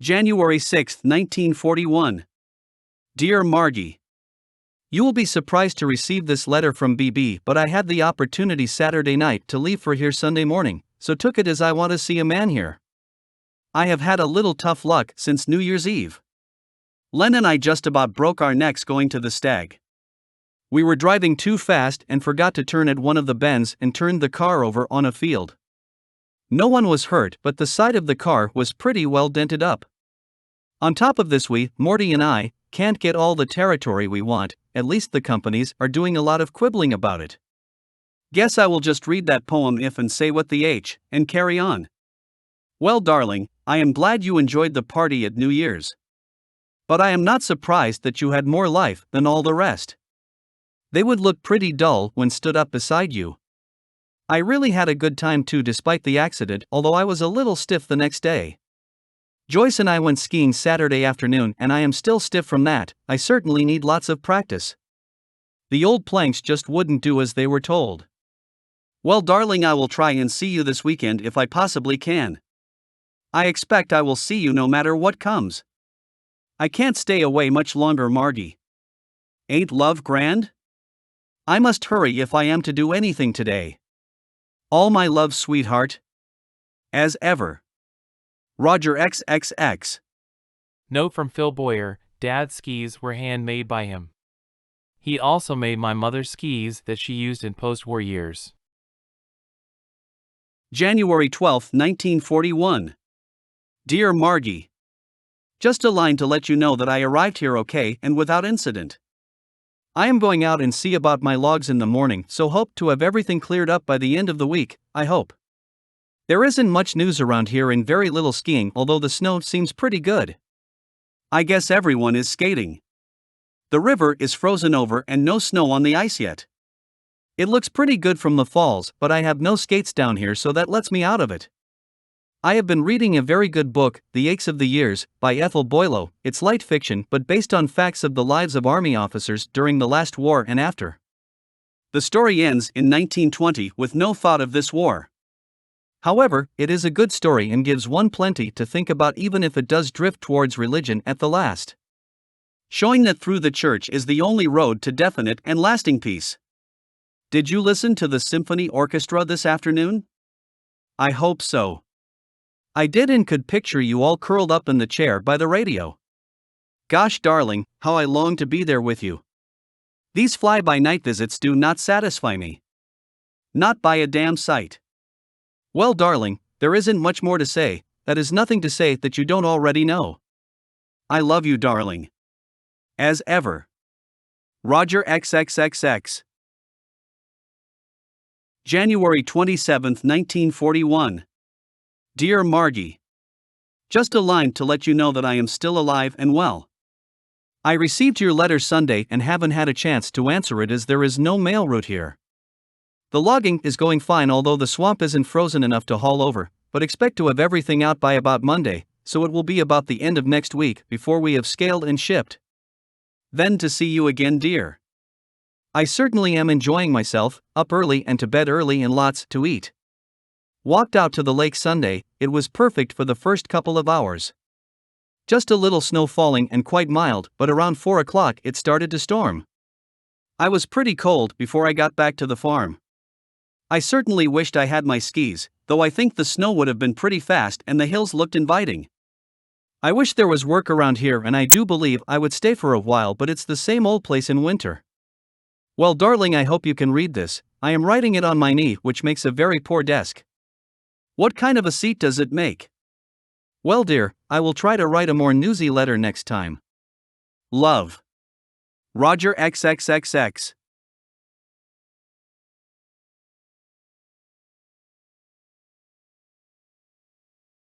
January 6, 1941. Dear Margie, you will be surprised to receive this letter from BB, but I had the opportunity Saturday night to leave for here Sunday morning, so took it as I want to see a man here. I have had a little tough luck since New Year's Eve. Len and I just about broke our necks going to the stag. We were driving too fast and forgot to turn at one of the bends and turned the car over on a field. No one was hurt, but the side of the car was pretty well dented up. On top of this, Morty and I, can't get all the territory we want, at least the companies are doing a lot of quibbling about it. Guess I will just read that poem if and say what the H, and carry on. Well, darling, I am glad you enjoyed the party at New Year's. But I am not surprised that you had more life than all the rest. They would look pretty dull when stood up beside you. I really had a good time too despite the accident, although I was a little stiff the next day. Joyce and I went skiing Saturday afternoon and I am still stiff from that. I certainly need lots of practice. The old planks just wouldn't do as they were told. Well, darling, I will try and see you this weekend if I possibly can. I expect I will see you no matter what comes. I can't stay away much longer, Margie. Ain't love grand? I must hurry if I am to do anything today. All my love, sweetheart. As ever. Roger XXX. Note from Phil Boyer, Dad's skis were handmade by him. He also made my mother's skis that she used in post-war years. January 12, 1941. Dear Margie, just a line to let you know that I arrived here okay and without incident. I am going out and see about my logs in the morning, so hope to have everything cleared up by the end of the week, I hope. There isn't much news around here and very little skiing, although the snow seems pretty good. I guess everyone is skating. The river is frozen over and no snow on the ice yet. It looks pretty good from the falls, but I have no skates down here, so that lets me out of it. I have been reading a very good book, The Aches of the Years, by Ethel Boileau. It's light fiction but based on facts of the lives of army officers during the last war and after. The story ends in 1920 with no thought of this war. However, it is a good story and gives one plenty to think about, even if it does drift towards religion at the last. Showing that through the church is the only road to definite and lasting peace. Did you listen to the symphony orchestra this afternoon? I hope so. I did and could picture you all curled up in the chair by the radio. Gosh darling, how I long to be there with you. These fly-by-night visits do not satisfy me. Not by a damn sight. Well, darling, there isn't much more to say. That is nothing to say that you don't already know. I love you, darling. As ever. Roger XXXX. January 27, 1941. Dear Margie, just a line to let you know that I am still alive and well. I received your letter Sunday and haven't had a chance to answer it as there is no mail route here. The logging is going fine, although the swamp isn't frozen enough to haul over, but expect to have everything out by about Monday, so it will be about the end of next week before we have scaled and shipped. Then to see you again, dear. I certainly am enjoying myself, up early and to bed early and lots to eat. Walked out to the lake Sunday, it was perfect for the first couple of hours. Just a little snow falling and quite mild, but around 4 o'clock it started to storm. I was pretty cold before I got back to the farm. I certainly wished I had my skis, though I think the snow would have been pretty fast and the hills looked inviting. I wish there was work around here, and I do believe I would stay for a while, but it's the same old place in winter. Well, darling, I hope you can read this. I am writing it on my knee, which makes a very poor desk. What kind of a seat does it make? Well, dear, I will try to write a more newsy letter next time. Love. Roger XXXX.